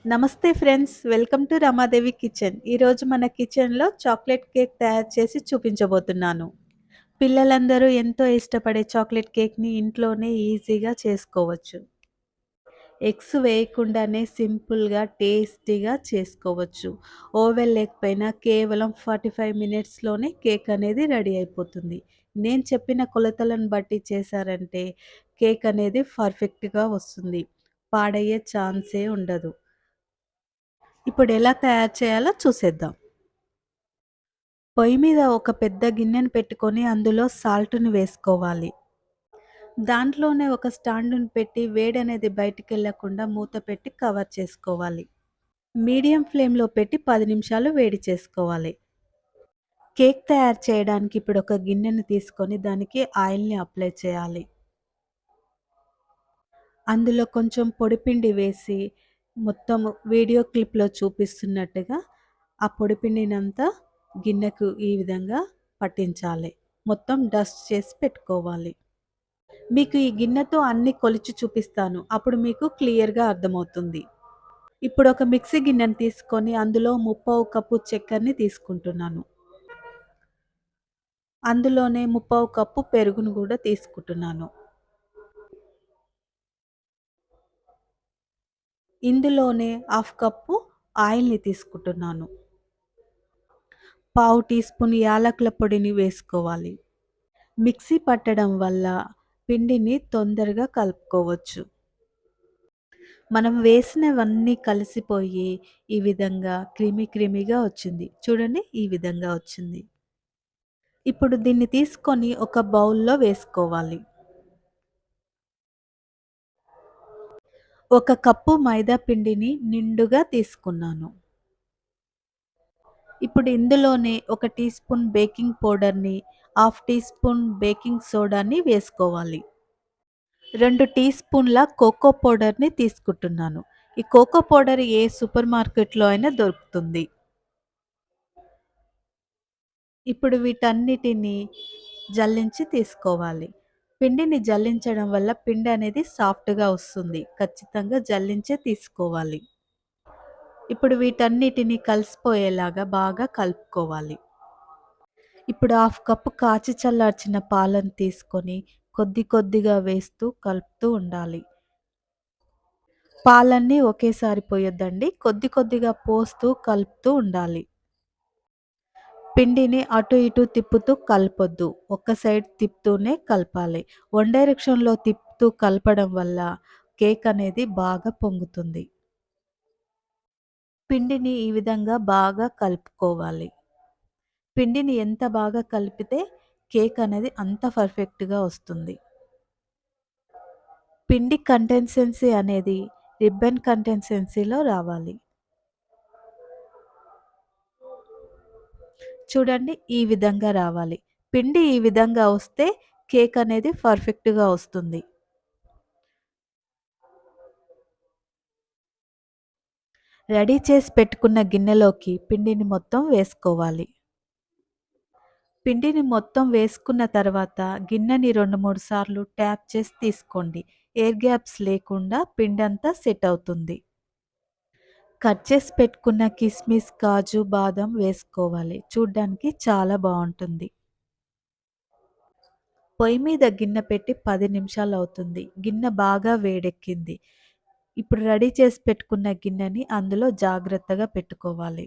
నమస్తే friends, welcome to Ramadevi kitchen. ఈరోజు మన కిచెన్‌లో చాక్లెట్ కేక్ తయారు చేసి చూపించబోతున్నాను. పిల్లలందరూ ఎంతో ఇష్టపడే చాక్లెట్ కేక్‌ని ఇంట్లోనే ఈజీగా చేసుకోవచ్చు. ఎగ్స్ వేయకుండానే సింపుల్‌గా, టేస్టీగా చేసుకోవచ్చు. ఓవెన్ లేకపోయినా కేవలం 45 మినిట్స్‌లోనే కేక్ అనేది రెడీ అయిపోతుంది. నేను చెప్పిన కొలతలను బట్టి చేశారంటే కేక్ అనేది పర్ఫెక్ట్‌గా వస్తుంది. పాడయ్యే ఛాన్సే ఉండదు. ఇప్పుడెలా తయారు చేయాలో చూసేద్దాం. పొయ్యి మీద ఒక పెద్ద గిన్నెను పెట్టుకొని అందులో సాల్ట్‌ని వేసుకోవాలి. దాంట్లోనే ఒక స్టాండుని పెట్టి వేడనేది బయటికెళ్ళకుండా మూత పెట్టి కవర్ చేసుకోవాలి. మీడియం ఫ్లేమ్‌లో పెట్టి 10 నిమిషాలు వేడి చేసుకోవాలి. కేక్ తయారు చేయడానికి ఇప్పుడు ఒక గిన్నెను తీసుకొని దానికి ఆయిల్‌ని అప్లై చేయాలి. అందులో కొంచెం పొడిపిండి వేసి మొత్తం వీడియో క్లిప్‌లో చూపిస్తున్నట్టుగా ఆ పొడిపిండినంతా గిన్నెకు ఈ విధంగా పట్టించాలి. మొత్తం డస్ట్ చేసి పెట్టుకోవాలి. మీకు ఈ గిన్నెతో అన్నీ కొలిచి చూపిస్తాను. అప్పుడు మీకు క్లియర్‌గా అర్థమవుతుంది. ఇప్పుడు ఒక మిక్సీ గిన్నెను తీసుకొని అందులో ముప్పావు కప్పు చక్కెరని తీసుకుంటున్నాను. అందులోనే ముప్పావు కప్పు పెరుగును కూడా తీసుకుంటున్నాను. ఇందులోనే హాఫ్ కప్పు ఆయిల్‌ని తీసుకుంటున్నాను. పావు టీ స్పూన్ యాలకుల పొడిని వేసుకోవాలి. మిక్సీ పట్టడం వల్ల పిండిని తొందరగా కలుపుకోవచ్చు. మనం వేసినవన్నీ కలిసిపోయి ఈ విధంగా క్రీమీగా వచ్చింది. చూడండి, ఈ విధంగా వచ్చింది. ఇప్పుడు దీన్ని తీసుకొని ఒక బౌల్‌లో వేసుకోవాలి. ఒక కప్పు మైదా పిండిని నిండుగా తీసుకున్నాను. ఇప్పుడు ఇందులోనే ఒక టీ స్పూన్ బేకింగ్ పౌడర్‌ని, హాఫ్ టీ స్పూన్ బేకింగ్ సోడాని వేసుకోవాలి. 2 టీ స్పూన్ల కోకో పౌడర్‌ని తీసుకుంటున్నాను. ఈ కోకో పౌడర్ ఏ సూపర్ మార్కెట్‌లో అయినా దొరుకుతుంది. ఇప్పుడు వీటన్నిటిని జల్లించి తీసుకోవాలి. పిండిని జల్లించడం వల్ల పిండి అనేది సాఫ్ట్‌గా వస్తుంది. ఖచ్చితంగా జల్లించే తీసుకోవాలి. ఇప్పుడు వీటన్నిటిని కలిసిపోయేలాగా బాగా కలుపుకోవాలి. ఇప్పుడు హాఫ్ కప్పు కాచి చల్లార్చిన పాలను తీసుకొని కొద్దిగా వేస్తూ కలుపుతూ ఉండాలి. పాలన్నీ ఒకేసారి పోయొద్దండి. కొద్దిగా పోస్తూ కలుపుతూ ఉండాలి. పిండిని అటు ఇటు తిప్పుతూ కలపొద్దు. ఒక్క సైడ్ తిప్పుతూనే కలపాలి. వన్ డైరెక్షన్‌లో తిప్పుతూ కలపడం వల్ల కేక్ అనేది బాగా పొంగుతుంది. పిండిని ఈ విధంగా బాగా కలుపుకోవాలి. పిండిని ఎంత బాగా కలిపితే కేక్ అనేది అంత పర్ఫెక్ట్‌గా వస్తుంది. పిండి కన్సిస్టెన్సీ అనేది రిబ్బన్ కన్సిస్టెన్సీలో రావాలి. చూడండి, ఈ విధంగా రావాలి. పిండి ఈ విధంగా వస్తే కేక్ అనేది పర్ఫెక్ట్‌గా వస్తుంది. రెడీ చేసి పెట్టుకున్న గిన్నెలోకి పిండిని మొత్తం వేసుకోవాలి. పిండిని మొత్తం వేసుకున్న తర్వాత గిన్నెని 2, 3 సార్లు ట్యాప్ చేసి తీసుకోండి. ఎయిర్ గ్యాప్స్ లేకుండా పిండంతా సెట్ అవుతుంది. కట్ చేసి పెట్టుకున్న కిస్మిస్, కాజు, బాదం వేసుకోవాలి. చూడ్డానికి చాలా బావుంటుంది. పొయ్యి మీద గిన్నె పెట్టి 10 నిమిషాలవుతుంది. గిన్నె బాగా వేడెక్కింది. ఇప్పుడు రెడీ చేసి పెట్టుకున్న గిన్నెని అందులో జాగ్రత్తగా పెట్టుకోవాలి.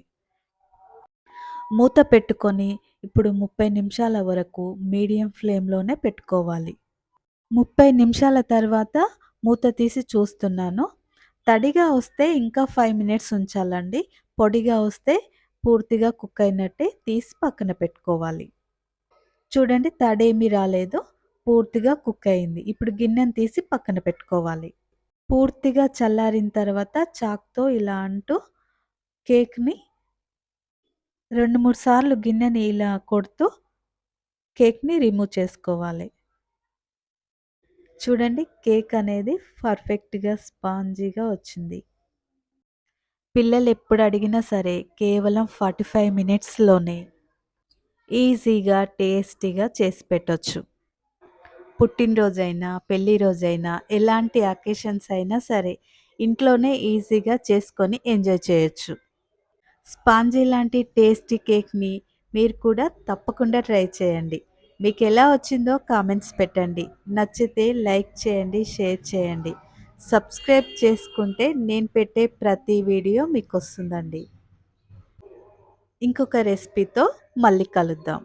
మూత పెట్టుకొని ఇప్పుడు 30 నిమిషాల వరకు మీడియం ఫ్లేమ్‌లోనే పెట్టుకోవాలి. 30 నిమిషాల తర్వాత మూత తీసి చూస్తున్నాను. తడిగా వస్తే ఇంకా 5 మినిట్స్ ఉంచాలండి. పొడిగా వస్తే పూర్తిగా కుక్ అయినట్టే, తీసి పక్కన పెట్టుకోవాలి. చూడండి, తడేమీ రాలేదు. పూర్తిగా కుక్ అయింది. ఇప్పుడు గిన్నెను తీసి పక్కన పెట్టుకోవాలి. పూర్తిగా చల్లారిన తర్వాత చాక్‌తో ఇలా అంటూ కేక్‌ని 2, 3 సార్లు గిన్నెని ఇలా కొడుతూ కేక్‌ని రిమూవ్ చేసుకోవాలి. చూడండి, కేక్ అనేది పర్ఫెక్ట్‌గా స్పాంజీగా వచ్చింది. పిల్లలెప్పుడు అడిగినా సరే కేవలం 45 మినిట్స్‌లోనే ఈజీగా, టేస్టీగా చేసి పెట్టొచ్చు. పుట్టినరోజైనా, పెళ్లి రోజైనా, ఎలాంటి అకేషన్స్ అయినా సరే ఇంట్లోనే ఈజీగా చేసుకొని ఎంజాయ్ చేయొచ్చు. స్పాంజీ లాంటి టేస్టీ కేక్‌ని మీరు కూడా తప్పకుండా ట్రై చేయండి. మీకెలా వచ్చిందో కామెంట్స్ పెట్టండి. నచ్చితే లైక్ చేయండి, షేర్ చేయండి. సబ్స్క్రైబ్ చేసుకుంటే నేను పెట్టే ప్రతి వీడియో మీకొస్తుందండి. ఇంకొక రెసిపీతో మళ్ళీ కలుద్దాం.